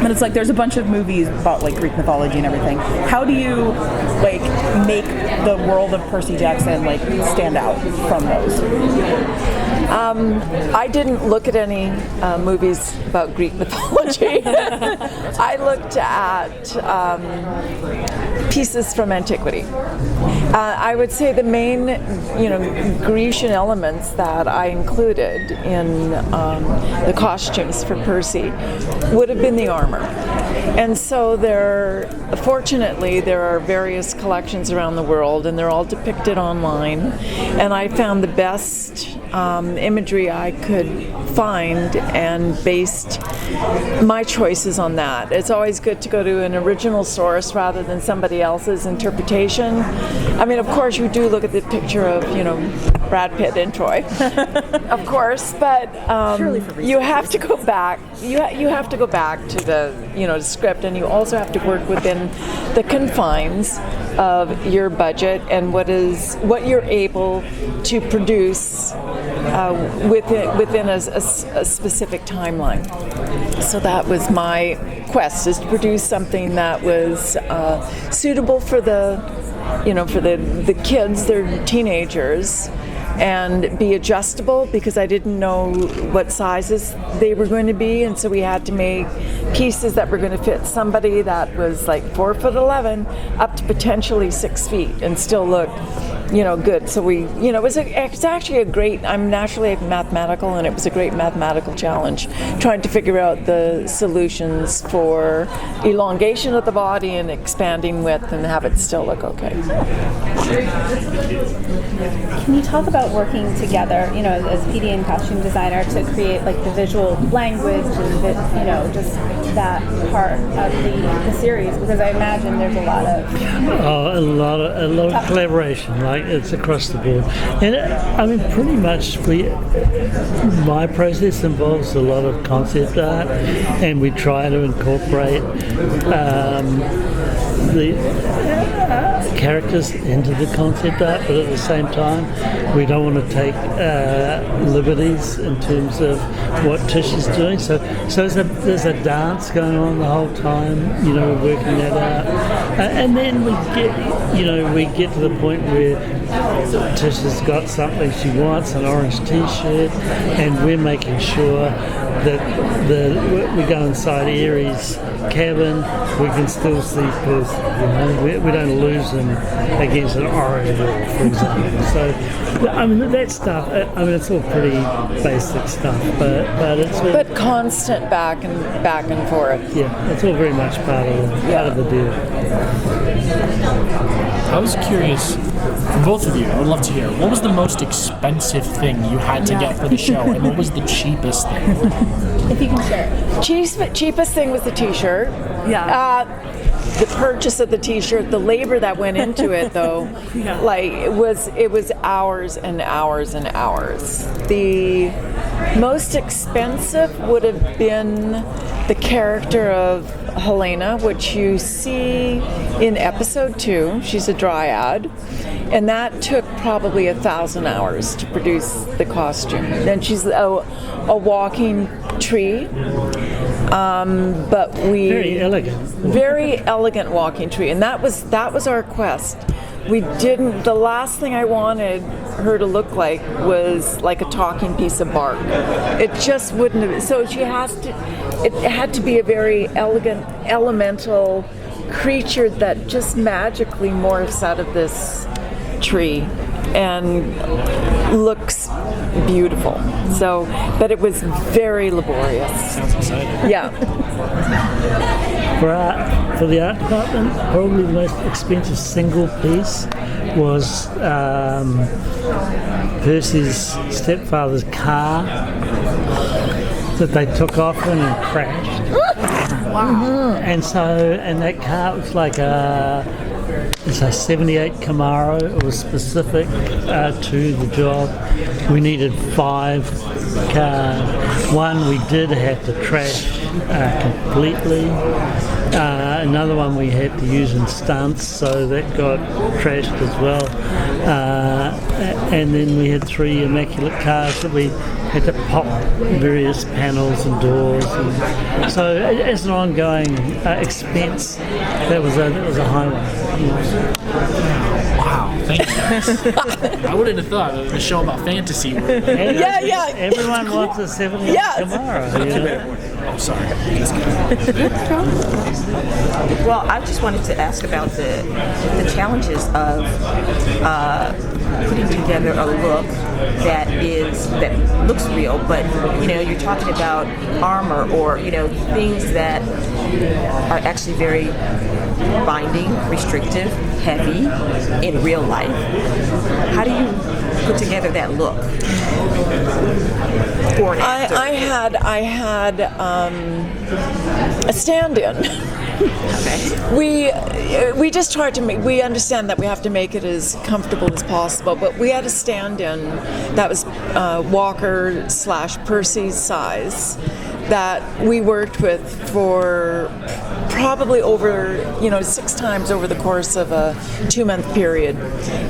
And it's like there's a bunch of movies about like Greek mythology and everything. How do you like make the world of Percy Jackson like stand out from those? I didn't look at any movies about Greek mythology. I looked at pieces from antiquity. I would say the main, Grecian elements that I included in the costumes for Percy would have been the armor. And so fortunately, there are various collections around the world, and they're all depicted online. And I found the best imagery I could find and based my choices on that. It's always good to go to an original source rather than somebody else's interpretation. I mean, of course, you do look at the picture of, Brad Pitt and Troy, of course, but you have to go back. You have to go back to the script, and you also have to work within the confines of your budget and what you're able to produce within a specific timeline. So that was my quest, is to produce something that was suitable for the kids, they're teenagers, and be adjustable, because I didn't know what sizes they were going to be, and so we had to make pieces that were going to fit somebody that was like 4'11" up to potentially 6 feet and still look good. So it's actually a great, I'm naturally mathematical, and it was a great mathematical challenge trying to figure out the solutions for elongation of the body and expanding width and have it still look okay. Can you talk about working together, as PD and costume designer, to create like the visual language and just that part of the series? Because I imagine there's a lot of collaboration. Like, it's across the board, and pretty much my process involves a lot of concept art, and we try to incorporate the characters into the concept art, but at the same time we don't want to take liberties in terms of what Tish is doing, so there's a dance going on the whole time, we're working that out, and then we get to the point where Tish has got something she wants, an orange t-shirt, and we're making sure that we go inside Aries' cabin, we can still see Percy. We don't lose him against an orange wall, for example. So, that stuff, it's all pretty basic stuff, but it's all... But constant back and forth. Yeah, it's all very much part of the deal. I was curious, from both of you, I would love to hear, what was the most expensive thing you had to get for the show, and what was the cheapest thing? If you can share. Cheapest thing was the t-shirt. Yeah. The purchase of the t-shirt, the labor that went into it, though, it was hours and hours and hours. The most expensive would have been the character of Hennah, which you see in episode 2. She's a dryad, and that took probably 1,000 hours to produce the costume. Then she's a walking tree, but very elegant walking tree, and that was our quest. The last thing I wanted her to look like was like a talking piece of bark. It just wouldn't have, so it had to be a very elegant, elemental creature that just magically morphs out of this tree and looks beautiful. So, but it was very laborious. Sounds exciting. Yeah. For the art department, probably the most expensive single piece was Percy's stepfather's car that they took off in and crashed. Wow. And that car was like it's a 78 Camaro. It was specific to the job. We needed 5 car. One we did have to trash completely. Another one we had to use in stunts, so that got trashed as well. And then we had 3 immaculate cars that we had to pop various panels and doors. And so as an ongoing expense, that was a high one. Wow, thank you guys. I wouldn't have thought of a show about fantasy. Yeah. Everyone wants a 70 Yes. tomorrow. You know? Oh, sorry. Well, I just wanted to ask about the challenges of putting together a look that looks real, but you're talking about armor or things that are actually very binding, restrictive, heavy in real life. How do you put together that look for an actor? I had a stand-in. Okay. We just tried to make. We understand that we have to make it as comfortable as possible, but we had a stand-in that was Walker/Percy's size that we worked with for probably over 6 times over the course of a 2-month period,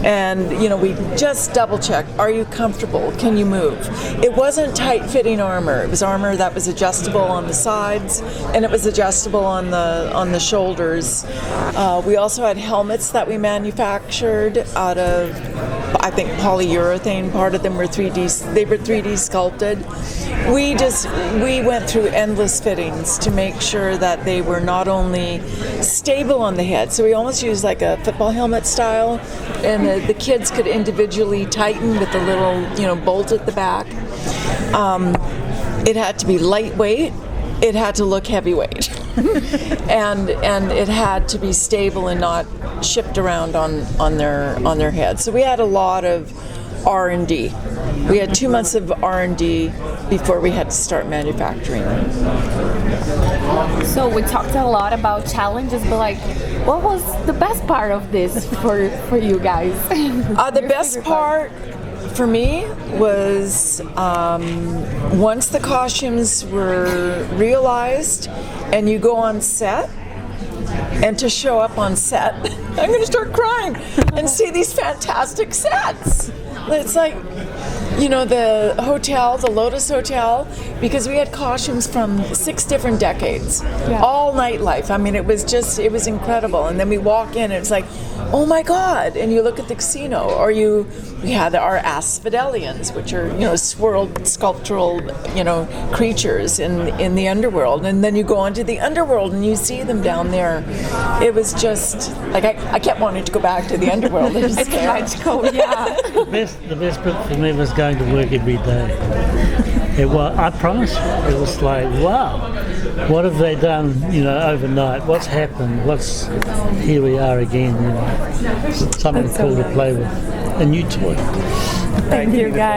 and we just double checked: are you comfortable? Can you move? It wasn't tight-fitting armor. It was armor that was adjustable on the sides, and it was adjustable on the shoulders. We also had helmets that we manufactured out of, I think, polyurethane. Part of them were 3D sculpted. We went through endless fittings to make sure that they were not only stable on the head, so we almost used like a football helmet style, and the kids could individually tighten with a little bolt at the back. It had to be lightweight. It had to look heavyweight, and it had to be stable and not shift around on their heads. So we had a lot of R&D. We had 2 months of R&D before we had to start manufacturing. So we talked a lot about challenges, but what was the best part of this for you guys? The best part for me was once the costumes were realized and you go on set, and to show up on set, I'm going to start crying, and see these fantastic sets. It's like, the hotel, the Lotus Hotel, because we had costumes from 6 different decades, all nightlife. I mean, it was incredible. And then we walk in and it's like, oh my God. And you look at the casino, or we had our asphodelians, which are, swirled sculptural, creatures in the underworld. And then you go onto the underworld and you see them down there. It was just, I kept wanting to go back to the underworld. It's magical, yeah. The best bit for me was going to work every day. I promise you, it was like, wow, what have they done, overnight? What's happened? Here we are again, something cool to play with, a new toy. Thank you, guys.